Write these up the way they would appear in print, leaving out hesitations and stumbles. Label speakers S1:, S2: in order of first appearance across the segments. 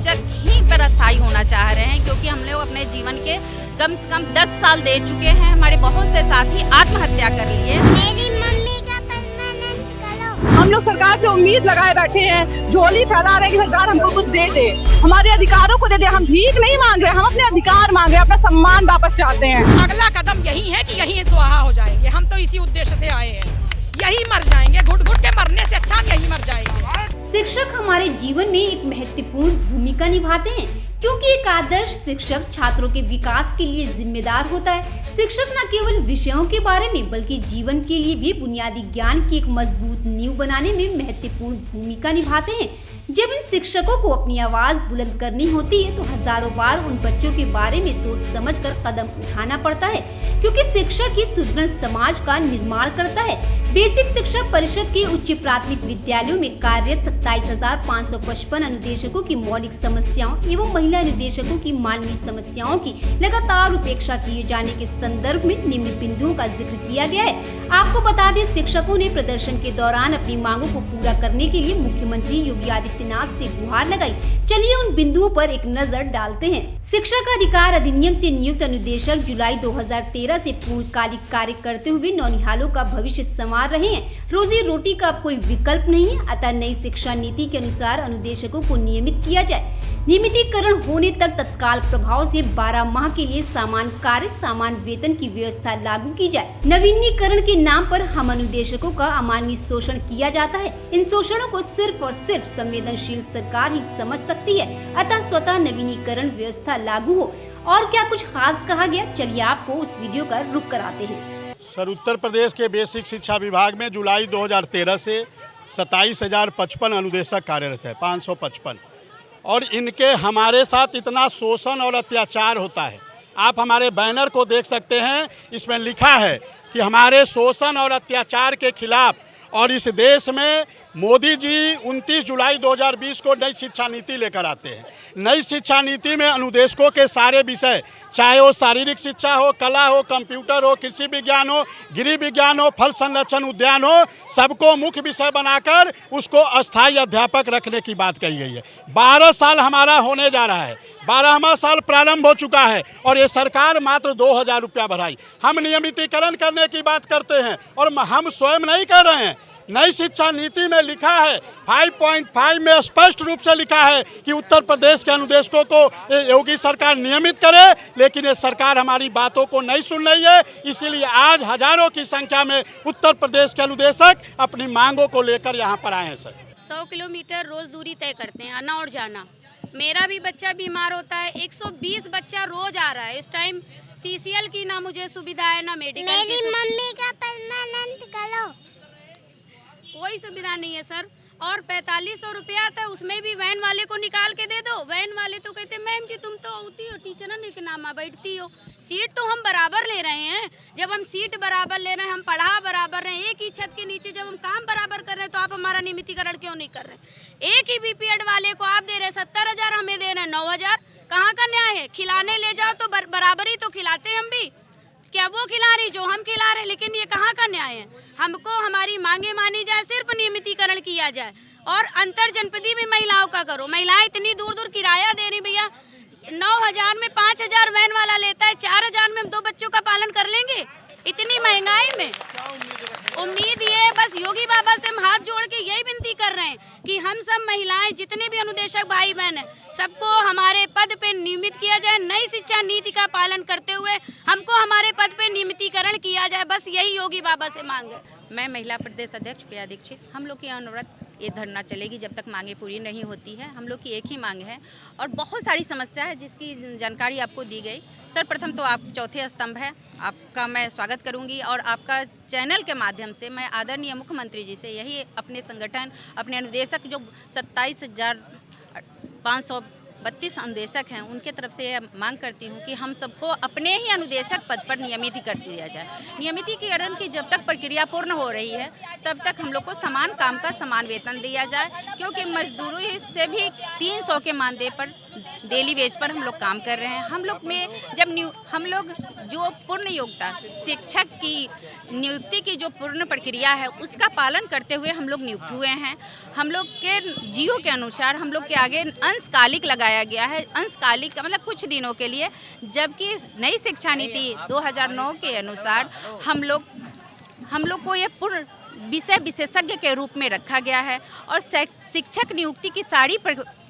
S1: शिक्षक ही पर अस्थायी होना चाह रहे हैं, क्योंकि हम लोग अपने जीवन के कम से कम 10 साल दे चुके हैं। हमारे बहुत से साथी आत्महत्या कर लिए।
S2: मेरी मम्मी का परमानेंट करो।
S3: हम लोग सरकार से उम्मीद लगाए बैठे हैं, झोली फैला रहे हैं कि सरकार हमको कुछ दे दे, हमारे अधिकारों को दे दे। हम भीख नहीं मांग रहे, हम अपने अधिकार मांग रहे हैं, अपना सम्मान वापस चाहते हैं।
S4: अगला कदम यही है कि यही स्वाहा हो जाएंगे। हम तो इसी उद्देश्य से आए हैं, यही मर जाएंगे, घुट घुट के मरने से अच्छा हम यही मर जाएंगे।
S5: शिक्षक हमारे जीवन में एक महत्वपूर्ण भूमिका निभाते हैं, क्योंकि एक आदर्श शिक्षक छात्रों के विकास के लिए जिम्मेदार होता है। शिक्षक न केवल विषयों के बारे में बल्कि जीवन के लिए भी बुनियादी ज्ञान की एक मजबूत नींव बनाने में महत्वपूर्ण भूमिका निभाते हैं। जब इन शिक्षकों को अपनी आवाज बुलंद करनी होती है तो हजारों बार उन बच्चों के बारे में सोच समझकर कदम उठाना पड़ता है, क्योंकि शिक्षक ही सुदृढ़ समाज का निर्माण करता है। बेसिक शिक्षा परिषद के उच्च प्राथमिक विद्यालयों में कार्यरत 27,555 अनुदेशकों की मौलिक समस्याओं एवं महिला अनुदेशकों की मानवीय समस्याओं की लगातार उपेक्षा किए जाने के संदर्भ में निम्न बिंदुओं का जिक्र किया गया है। आपको बता दें, शिक्षकों ने प्रदर्शन के दौरान अपनी मांगों को पूरा करने के लिए मुख्यमंत्री योगी आदित्यनाथ से गुहार लगाई। चलिए उन बिंदुओं पर एक नजर डालते हैं। शिक्षक अधिकार अधिनियम से नियुक्त अनुदेशक जुलाई 2013 से पूर्णकालिक कार्य करते हुए नौनिहालों का भविष्य संवार रहे हैं। रोजी रोटी का अब कोई विकल्प नहीं है, अतः नई शिक्षा नीति के अनुसार अनुदेशकों को नियमित किया जाए। नियमितीकरण होने तक तत्काल प्रभाव से 12 माह के लिए समान कार्य समान वेतन की व्यवस्था लागू की जाए। नवीनीकरण के नाम पर हम अनुदेशकों का अमानवीय शोषण किया जाता है। इन शोषणों को सिर्फ और सिर्फ संवेदनशील सरकार ही समझ सकती है, अतः स्वतः नवीनीकरण व्यवस्था लागू हो। और क्या कुछ खास कहा गया, चलिए आपको उस वीडियो का रुख कराते हैं।
S6: सर, उत्तर प्रदेश के बेसिक शिक्षा विभाग में जुलाई 2013 से 27,055 अनुदेशक कार्यरत है, 555। और इनके हमारे साथ इतना शोषण और अत्याचार होता है। आप हमारे बैनर को देख सकते हैं, इसमें लिखा है कि हमारे शोषण और अत्याचार के खिलाफ, और इस देश में मोदी जी 29 जुलाई 2020 को नई शिक्षा नीति लेकर आते हैं। नई शिक्षा नीति में अनुदेशकों के सारे विषय, चाहे वो शारीरिक शिक्षा हो, कला हो, कंप्यूटर हो, कृषि विज्ञान हो, गृह विज्ञान हो, फल संरक्षण उद्यान हो, सबको मुख्य विषय बनाकर उसको अस्थायी अध्यापक रखने की बात कही गई है। 12 साल हमारा होने जा रहा है, 12वां साल प्रारंभ हो चुका है और ये सरकार मात्र 2,000 रुपया बढ़ाई। हम नियमितीकरण करने की बात करते हैं और हम स्वयं नहीं कर रहे हैं। नई शिक्षा नीति में लिखा है, 5.5 में स्पष्ट रूप से लिखा है कि उत्तर प्रदेश के अनुदेशकों को योगी सरकार नियमित करे, लेकिन ये सरकार हमारी बातों को नहीं सुन रही है। इसीलिए आज हजारों की संख्या में उत्तर प्रदेश के अनुदेशक अपनी मांगों को लेकर यहाँ पर आए हैं। सर,
S7: 100 किलोमीटर रोज दूरी तय करते हैं, आना और जाना। मेरा भी बच्चा बीमार होता है, 120 बच्चा रोज आ रहा है। इस टाइम CCL की ना मुझे सुविधा है, ना मेडिकल की।
S2: मेरी मम्मी का परमानेंट करो।
S7: कोई सुविधा नहीं है सर। और 4500 रुपया था, उसमें भी वैन वाले को निकाल के दे दो। वैन वाले तो कहते मैम जी तुम तो होती हो टीचर के नाम बैठती हो। सीट तो हम बराबर ले रहे हैं। जब हम सीट बराबर ले रहे हैं, हम पढ़ा बराबर रहे हैं, एक ही छत के नीचे जब हम काम बराबर कर रहे हैं, तो आप हमारा नियमितीकरण क्यों नहीं कर रहे? एक ही BPED वाले को आप दे रहे हैं 70,000, हमें दे रहे हैं 9,000। कहाँ का न्याय है? खिलाने ले जाओ तो बराबरी तो खिलाते हैं हम भी। क्या वो खिला रही जो हम खिला रहे? लेकिन ये कहाँ का न्याय है? हमको हमारी मांगे मानी जाए, सिर्फ नियमितीकरण किया जाए। और अंतर जनपदी भी महिलाओं का करो। महिलाएं इतनी दूर दूर किराया दे रही भैया, 9,000 में 5,000 वैन वाला लेता है, 4,000 में हम 2 बच्चों का पालन कर लेंगे इतनी महंगाई में? उम्मीद ये बस योगी बाबा से हम हाथ जोड़ के यही विनती कर रहे हैं कि हम सब महिलाएं, जितने भी अनुदेशक भाई बहन हैं, सबको हमारे पद पे नियमित किया जाए। नई शिक्षा नीति का पालन करते हुए हमको हमारे पद पे नियमितीकरण किया जाए, बस यही योगी बाबा से मांग है।
S1: मैं महिला प्रदेश अध्यक्ष प्रिया दीक्षित। हम लोग की अनवरत ये धरना चलेगी जब तक मांगे पूरी नहीं होती है। हम लोग की एक ही मांग है और बहुत सारी समस्या है जिसकी जानकारी आपको दी गई। सर, प्रथम तो आप चौथे स्तंभ है, आपका मैं स्वागत करूंगी और आपका चैनल के माध्यम से मैं आदरणीय मुख्यमंत्री जी से यही अपने संगठन, अपने अनुदेशक जो 27,532 अनुदेशक हैं, उनके तरफ से मांग करती हूं कि हम सबको अपने ही अनुदेशक पद पर नियमित कर दिया जाए। नियमितीकरण की जब तक प्रक्रिया पूर्ण हो रही है तब तक हम लोग को समान काम का समान वेतन दिया जाए, क्योंकि मजदूरी से भी 300 के मानदेय पर डेली वेज पर हम लोग काम कर रहे हैं। हम लोग में जब हम लोग जो पूर्ण योग्यता शिक्षक की नियुक्ति की जो पूर्ण प्रक्रिया है उसका पालन करते हुए हम लोग नियुक्त हुए हैं। हम लोग के जियो के अनुसार हम लोग के आगे अंशकालिक लगाया गया है। अंशकालिक का मतलब कुछ दिनों के लिए, जबकि नई शिक्षा नीति 2009 के अनुसार हम लोग को ये पूर्ण विषय विशेषज्ञ के रूप में रखा गया है और शिक्षक नियुक्ति की सारी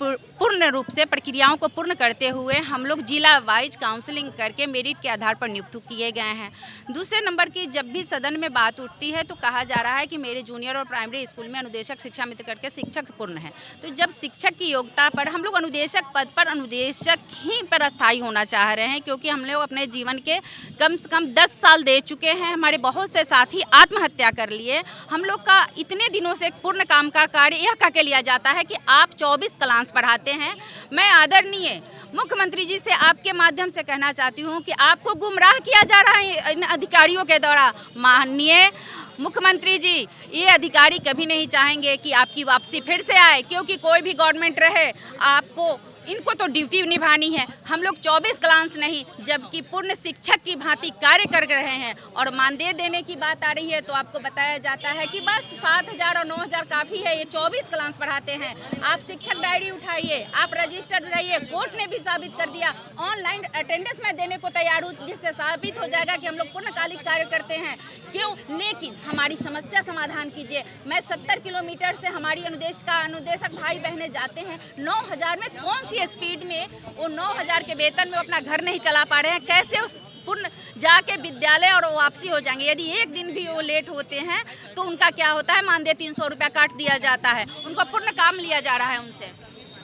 S1: पूर्ण रूप से प्रक्रियाओं को पूर्ण करते हुए हम लोग जिला वाइज काउंसलिंग करके मेरिट के आधार पर नियुक्त किए गए हैं। दूसरे नंबर की जब भी सदन में बात उठती है तो कहा जा रहा है कि मेरे जूनियर और प्राइमरी स्कूल में अनुदेशक शिक्षा मित्र करके शिक्षक पूर्ण है। तो जब शिक्षक की योग्यता पर हम लोग अनुदेशक पद पर अनुदेशक ही पर अस्थायी होना चाह रहे हैं, क्योंकि हम लोग अपने जीवन के कम से कम 10 साल दे चुके हैं। हमारे बहुत से साथी आत्महत्या कर लिए। हम लोग का इतने दिनों से पूर्ण काम का कार्य यह कह के लिया जाता है कि आप 24 क्लास पढ़ाते हैं। मैं आदरणीय मुख्यमंत्री जी से आपके माध्यम से कहना चाहती हूं कि आपको गुमराह किया जा रहा है इन अधिकारियों के द्वारा। माननीय मुख्यमंत्री जी, ये अधिकारी कभी नहीं चाहेंगे कि आपकी वापसी फिर से आए, क्योंकि कोई भी गवर्नमेंट रहे आपको इनको तो ड्यूटी निभानी है। हम लोग 24 क्लास नहीं जबकि पूर्ण शिक्षक की भांति कार्य कर रहे हैं। और मानदेय देने की बात आ रही है तो आपको बताया जाता है कि बस 7,000 और 9,000 काफ़ी है, ये 24 क्लास पढ़ाते हैं। आप शिक्षक डायरी उठाइए, आप रजिस्टर्ड रहिए। कोर्ट ने भी साबित कर दिया, ऑनलाइन अटेंडेंस में देने को तैयार हूँ, जिससे साबित हो जाएगा कि हम लोग पूर्णकालिक कार्य करते हैं। क्यों? लेकिन हमारी समस्या समाधान कीजिए। मैं 70 किलोमीटर से हमारी अनुदेशक भाई बहनें जाते हैं। 9,000 में कौन सी स्पीड में वो 9,000 के वेतन में अपना घर नहीं चला पा रहे हैं? कैसे उस पूर्ण जाके विद्यालय और वापसी हो जाएंगे? यदि एक दिन भी वो लेट होते हैं तो उनका क्या होता है? मानदेय 300 रुपया काट दिया जाता है। उनका पूर्ण काम लिया जा रहा है उनसे।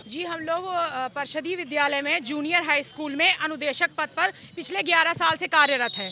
S4: जी, हम लोग परिषदीय विद्यालय में जूनियर हाई स्कूल में अनुदेशक पद पर पिछले 11 साल से कार्यरत है।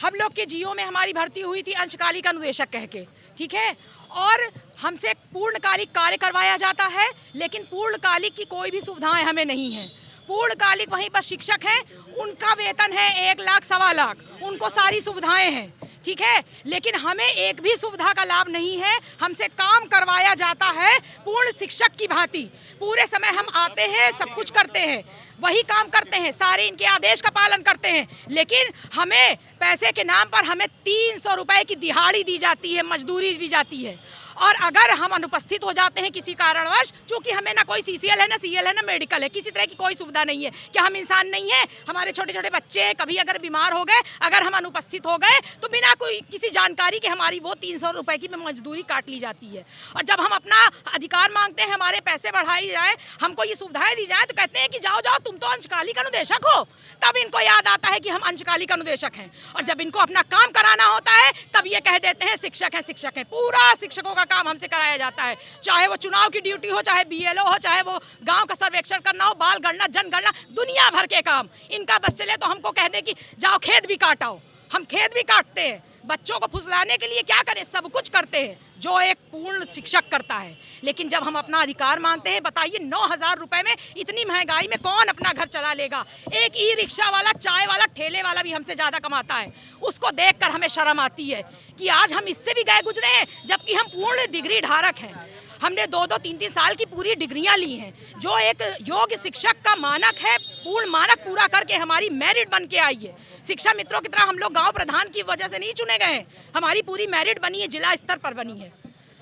S4: हम लोग के जियो में हमारी भर्ती हुई थी अंशकालिक अनुदेशक कह के, ठीक है, और हमसे पूर्णकालिक कार्य करवाया जाता है, लेकिन पूर्णकालिक की कोई भी सुविधाएं हमें नहीं है। पूर्णकालिक वहीं पर शिक्षक हैं, उनका वेतन है 1 लाख 1.25 लाख, उनको सारी सुविधाएं हैं, ठीक है, लेकिन हमें एक भी सुविधा का लाभ नहीं है। हमसे काम करवाया जाता है पूर्ण शिक्षक की भांति। पूरे समय हम आते हैं, सब कुछ करते हैं, वही काम करते हैं, सारे इनके आदेश का पालन करते हैं, लेकिन हमें पैसे के नाम पर हमें 300 रुपए की दिहाड़ी दी जाती है, मजदूरी दी जाती है। और अगर हम अनुपस्थित हो जाते हैं किसी कारणवश, चूंकि हमें ना कोई CCL है, ना CL है, ना मेडिकल है, किसी तरह की कोई सुविधा नहीं है, क्या हम इंसान नहीं है? हमारे छोटे छोटे बच्चे हैं, कभी अगर बीमार हो गए, अगर हम अनुपस्थित हो गए तो बिना कोई किसी जानकारी के हमारी वो 300 रुपए की मजदूरी काट ली जाती है। और जब हम अपना अधिकार मांगते हैं, हमारे पैसे बढ़ाई जाए, हमको ये सुविधाएं दी जाए, तो कहते हैं कि जाओ जाओ तुम तो अंशकालिक अनुदेशक हो। तब इनको याद आता है कि हम अंशकालिक अनुदेशक हैं, और जब इनको अपना काम कराना होता है तब ये कह देते हैं शिक्षक हैं, शिक्षक हैं। पूरा शिक्षकों का काम हमसे कराया जाता है, चाहे वो चुनाव की ड्यूटी हो, चाहे BLO हो, चाहे वो गांव का सर्वेक्षण करना हो, बाल गणना, जनगणना, दुनिया भर के काम इनका बस चले तो हमको कह दे कि जाओ खेत भी काटाओ। हम खेत भी काटते हैं, बच्चों को फुसलाने के लिए क्या करें, सब कुछ करते हैं जो एक पूर्ण शिक्षक करता है। लेकिन जब हम अपना अधिकार मांगते हैं, बताइए 9,000 रुपए में इतनी महंगाई में कौन अपना घर चला लेगा? एक ई-रिक्शा वाला, चाय वाला, ठेले वाला भी हमसे ज़्यादा कमाता है। उसको देखकर हमें शर्म आती है कि आज हम इससे भी गए गुजरे हैं, जबकि हम पूर्ण डिग्री धारक हैं। हमने 2-2, 3-3 साल की पूरी डिग्रियां ली हैं, जो एक योग्य शिक्षक का मानक है। पूर्ण मानक पूरा करके हमारी मेरिट बन के आई है। शिक्षा मित्रों की तरह हम लोग गांव प्रधान की वजह से नहीं चुने गए हैं, हमारी पूरी मेरिट बनी है, जिला स्तर पर बनी है।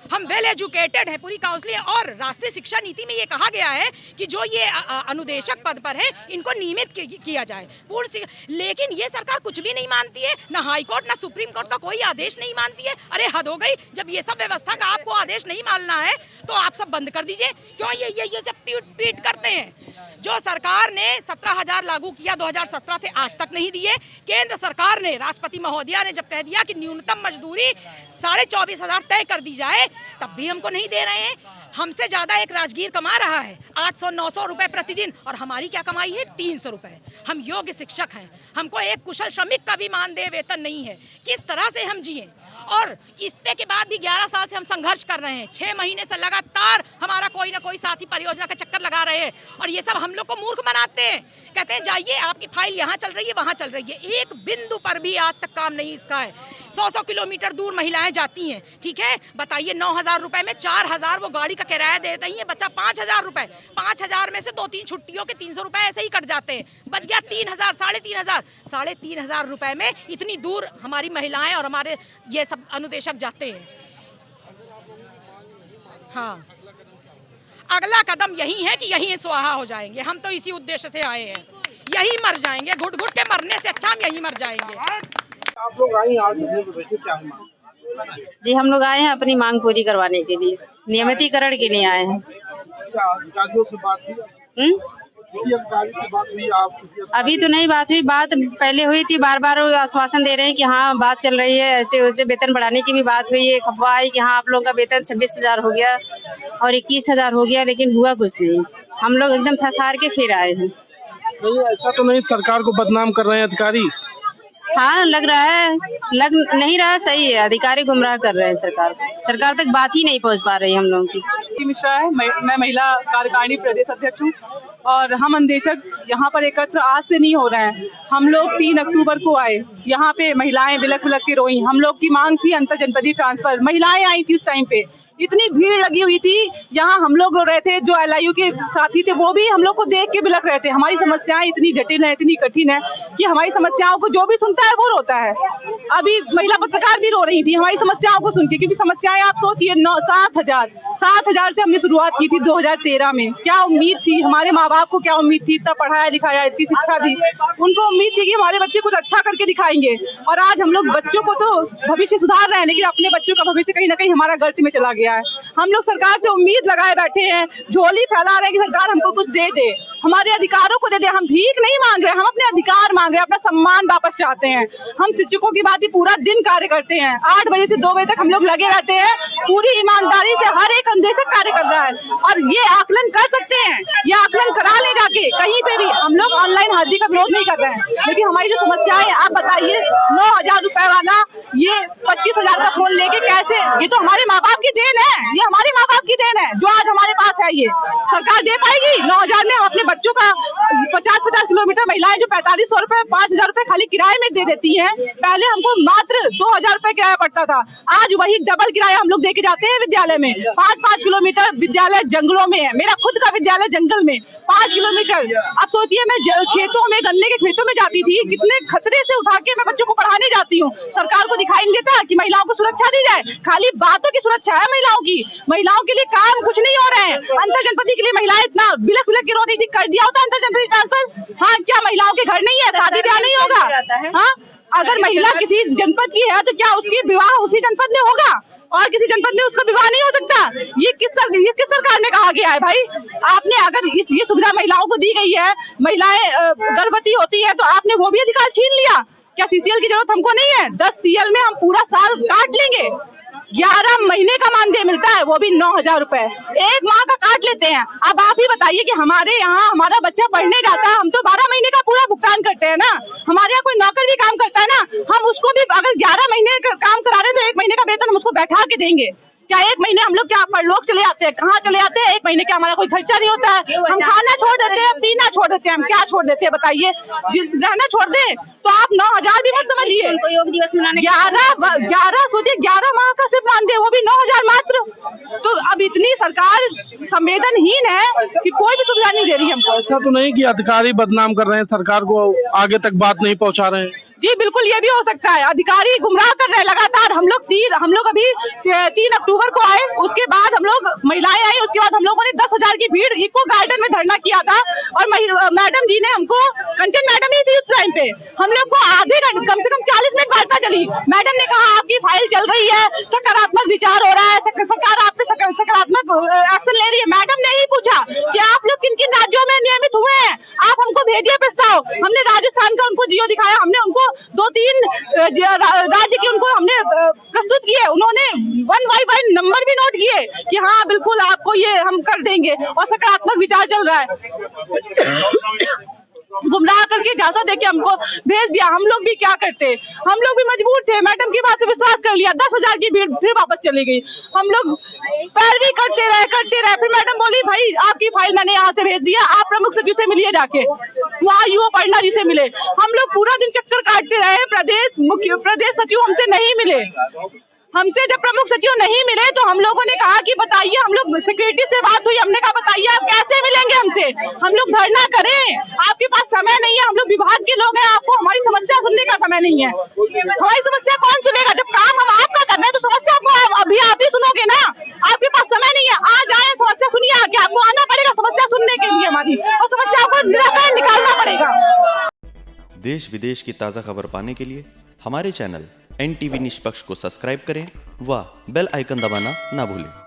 S4: हम वेल एजुकेटेड है, पूरी काउंसलिंग, और राष्ट्रीय शिक्षा नीति में ये कहा गया है कि जो ये अनुदेशक पद पर है इनको नियमित किया जाए पूर्ण। लेकिन ये सरकार कुछ भी नहीं मानती है, ना हाई कोर्ट ना सुप्रीम कोर्ट का कोई आदेश नहीं मानती है। अरे हद हो गई, जब ये सब व्यवस्था का आपको आदेश नहीं मानना है तो आप सब बंद कर दीजिए। क्यों ये सब ट्वीट करते हैं? जो सरकार ने 17,000 लागू किया 2017 से आज तक नहीं दिए। केंद्र सरकार ने, राष्ट्रपति महोदया ने जब कह दिया कि न्यूनतम मजदूरी 24,500 तय कर दी जाए, तब भी हमको नहीं दे रहे हैं। हमसे ज्यादा एक राजगीर कमा रहा है 800-900 रुपए प्रतिदिन, और हमारी क्या कमाई है? 300 रुपए। हम योग्य शिक्षक हैं, हमको एक कुशल श्रमिक का भी मानदेय वेतन नहीं है। किस तरह से हम जिए? और इसके के बाद भी 11 साल से हम संघर्ष कर रहे हैं। 6 महीने से लगातार हमारा कोई ना कोई साथी परियोजना का चक्कर लगा रहे हैं, और ये सब हम लोग को मूर्ख बनाते हैं। कहते हैं जाइए, आपकी फाइल यहाँ चल रही है, वहाँ चल रही है। एक बिंदु पर भी आज तक काम नहीं इसका है। 100-100 किलोमीटर दूर महिलाएं जाती हैं, ठीक है, बताइए 9,000 रुपए में 4,000 वो गाड़ी का किराया दे रही है, बच्चा 5,000 रुपए। 5,000 में से 2-3 छुट्टियों के 300 रुपए ऐसे ही कट जाते हैं, बच गया 3,000, 3,500। 3,500 रुपए में इतनी दूर हमारी महिलाएं और हमारे ये सब अनुदेशक जाते हैं। हाँ, अगला कदम यही है कि यही स्वाहा हो जाएंगे। हम तो इसी उद्देश्य से आए हैं, यही मर जाएंगे, घुट घुट के मरने से अच्छा हम यही मर जाएंगे।
S8: आप लोग आई आज क्या है मांग?
S9: जी हम लोग आए हैं अपनी मांग पूरी करवाने के लिए, नियमितीकरण के लिए आए हैं।
S8: क्या अधिकारियों से बात हुई? किसी अधिकारी से बात हुई? आप
S9: अभी तो नहीं बात हुई, बात पहले हुई थी, बार बार वो आश्वासन दे रहे हैं कि हाँ बात चल रही है, ऐसे वैसे वेतन बढ़ाने की भी बात हुई है। अफवाह आई कि हाँ आप लोगों का वेतन 26,000 हो गया और 21,000 हो गया, लेकिन हुआ कुछ नहीं। हम लोग एकदम थक हार के फिर आए हैं।
S8: नहीं, ऐसा तो नहीं सरकार को बदनाम कर रहे हैं अधिकारी?
S9: हाँ लग रहा है, लग नहीं रहा, सही है, अधिकारी गुमराह कर रहे हैं सरकार तक बात ही नहीं पहुंच पा रही हम लोगों की।
S3: मिश्रा है, मैं महिला कार्यकारिणी प्रदेश अध्यक्ष हूँ और हम अनुदेशक यहाँ पर एकत्र आज से नहीं हो रहे हैं। हम लोग 3 अक्टूबर को आए, यहाँ पे महिलाएं बिलख बिलख के रोई। हम लोग की मांग थी अंतर जनपदीय ट्रांसफर। महिलाएं आई थी उस टाइम पे, इतनी भीड़ लगी हुई थी, यहाँ हम लोग रो रहे थे, जो LIU के साथी थे वो भी हम लोग को देख के बिलख रहे थे। हमारी समस्याएं इतनी जटिल है, इतनी कठिन है कि हमारी समस्याओं को जो भी सुनता है वो रोता है। अभी महिला पत्रकार भी रो रही थी हमारी समस्याओं को सुन के, क्योंकि समस्याएं आप सोचिए 7,000 से हमने शुरुआत की थी 2013 में। क्या उम्मीद थी हमारे माँ बाप को, क्या उम्मीद थी, इतना पढ़ाया लिखाया, इतनी शिक्षा दी, उनको उम्मीद थी कि हमारे बच्चे कुछ अच्छा करके दिखाएंगे। और आज हम लोग बच्चों को तो भविष्य सुधार रहे हैं, लेकिन अपने बच्चों का भविष्य कहीं ना कहीं हमारा गर्त में चला गया है। हम लोग सरकार से उम्मीद लगाए बैठे हैं, झोली फैला रहे हैं कि सरकार हमको कुछ दे दे, हमारे अधिकारों को दे दे। हम भीख नहीं मांग रहे, हम अपने अधिकार मांग रहे हैं, अपना सम्मान वापस चाहते हैं। हम शिक्षकों की बात ही पूरा दिन कार्य करते हैं, 8 बजे से 2 बजे तक हम लोग लगे रहते हैं, पूरी ईमानदारी से हर एक अनुदेशक कार्य कर रहा है। और ये आकलन कर सकते हैं, ये आकलन करा ले जाके कहीं पे भी। हम लोग ऑनलाइन हाजिरी का विरोध नहीं कर रहे हैं, लेकिन हमारी जो समस्या है, आप बताइए 9,000 रुपए वाला ये 25,000 का फोन लेके कैसे? ये तो हमारे माँ बाप की देन है, ये हमारे माँ बाप की देन है जो आज हमारे पास है। ये सरकार दे पाएगी 9,000 में? हम अपने बच्चों का 50-50 किलोमीटर महिलाएं जो 4,500 रुपए 5,000 रुपए खाली किराए में दे देती हैं। पहले हमको मात्र 2,000 रुपए किराया पड़ता था, आज वही डबल किराया हम लोग देके जाते हैं विद्यालय में। 5-5 किलोमीटर विद्यालय जंगलों में है, मेरा खुद का विद्यालय जंगल में 5 किलोमीटर। अब सोचिए मैं खेतों में, गन्ने के खेतों में जाती थी, कितने खतरे से उठा के मैं बच्चों को पढ़ाने जाती हूँ। सरकार को दिखाई नहीं देता कि महिलाओं को सुरक्षा दी जाए, खाली बातों की सुरक्षा है महिलाओं की। महिलाओं के लिए काम कुछ नहीं हो रहे हैं। अंतर जनपदी के लिए महिलाएं इतना बिलख बिलख के रो रही थी, कर दिया होता अंतर जनपदी ट्रांसफर। हाँ, क्या महिलाओं के घर नहीं है, शादी ब्याह नहीं होगा? हाँ, अगर महिला किसी जनपद की है तो क्या उसकी विवाह उसी जनपद में होगा और किसी जनपद में उसका विवाह नहीं हो सकता? ये किस सरकार ने कहा गया है भाई? आपने अगर ये सुविधा महिलाओं को दी गई है, महिलाएं गर्भवती होती है तो आपने वो भी अधिकार छीन लिया। क्या CCL की जरूरत हमको नहीं है? 10 CL में हम पूरा साल काट लेंगे। 11 महीने का मानदेय मिलता है, वो भी 9,000 रुपए, 1 माह का काट लेते हैं। अब आप ही बताइए कि हमारे यहाँ हमारा बच्चा पढ़ने जाता है, हम तो 12 महीने का पूरा भुगतान करते हैं ना। हमारे यहाँ कोई नौकर भी काम करता है ना, हम उसको भी अगर 11 महीने का काम करा रहे हैं तो 1 महीने का वेतन हम उसको बैठा के देंगे। क्या 1 महीने हम लोग क्या परलोक चले जाते हैं? कहाँ चले जाते हैं? 1 महीने क्या हमारा कोई खर्चा नहीं होता है? हम खाना छोड़ देते हैं, पीना छोड़ देते हैं, हम क्या छोड़ देते हैं बताइए? रहना छोड़ दे तो आप 9,000 भी मत समझिए। 11 सोचिए, 11 माह का सिर्फ मानदेय, वो भी 9,000 मात्र। तो अब इतनी सरकार संवेदनहीन है कि कोई भी सुविधा नहीं दे रही हमको।
S8: ऐसा तो नहीं कि अधिकारी बदनाम कर रहे हैं, सरकार को आगे तक बात नहीं पहुंचा रहे हैं?
S3: जी बिल्कुल, ये भी हो सकता है, अधिकारी गुमराह कर रहे हैं लगातार। हम लोग अभी 3 अक्टूबर को आए, उसके बाद हम लोग महिलाएं आई, उसके बाद हम लोगों ने 10,000 की भीड़ इको गार्डन में धरना किया था। और मैडम जी ने हमको, कंचन मैडम ही थी उस टाइम पे, हम लोग को आधे घंटे कम से कम 40 मिनट वार्ता चली। मैडम ने कहा आपकी फाइल चल रही है, सकारात्मक विचार हो रहा है, सरकार आप पे सकारात्मक एक्शन ले रही है। मैडम ने ही पूछा कि आप लोग किन किन राज्यों में नियमित हुए हैं, आप हमको भेजिए प्रस्ताव। हमने राजस्थान का उनको जियो दिखाया, हमने उनको 2-3 राज्य के उनको हमने प्रस्तुत किए। उन्होंने 1 by 1 नंबर भी नोट किए कि हाँ बिल्कुल आपको ये हम कर देंगे, और सकारात्मक विचार चल रहा है। गुमराह करके जाता देके हमको भेज दिया। हम लोग भी क्या करते, हम लोग भी मजबूर थे, मैडम की बात पे विश्वास कर लिया। 10,000 की भीड़ फिर वापस चली गई। हम लोग पैरवी करते रहे। फिर मैडम बोली भाई आपकी फाइल मैंने यहाँ से भेज दिया, आप प्रमुख सचिव से मिलिए जाके, वहाँ युवा पढ़ना जी से मिले। हम लोग पूरा दिन चक्कर काटते रहे, प्रदेश सचिव हमसे नहीं मिले। हमसे जब प्रमुख सचिव नहीं मिले तो हम लोगों ने कहा कि बताइए, हम लोग सिक्योरिटी से बात हुई, हमने कहा बताइए आप कैसे मिलेंगे हमसे, हम लोग धरना करें, आपके पास समय नहीं है, हम लोग विभाग के लोग हैं, आपको हमारी समस्या सुनने का समय नहीं है। हमारी समस्या कौन सुनेगा? जब काम हम आपका कर रहे हैं तो समस्या आपको अभी आप ही सुनोगे ना, आपके पास समय नहीं है, आज आए समस्या सुनिए, आके आपको आना पड़ेगा समस्या सुनने के लिए हमारी, और समस्या को निराकरण निकालना पड़ेगा।
S10: देश विदेश की ताज़ा खबर पाने के लिए हमारे चैनल NTV निष्पक्ष को सब्सक्राइब करें व बेल आइकन दबाना ना भूलें।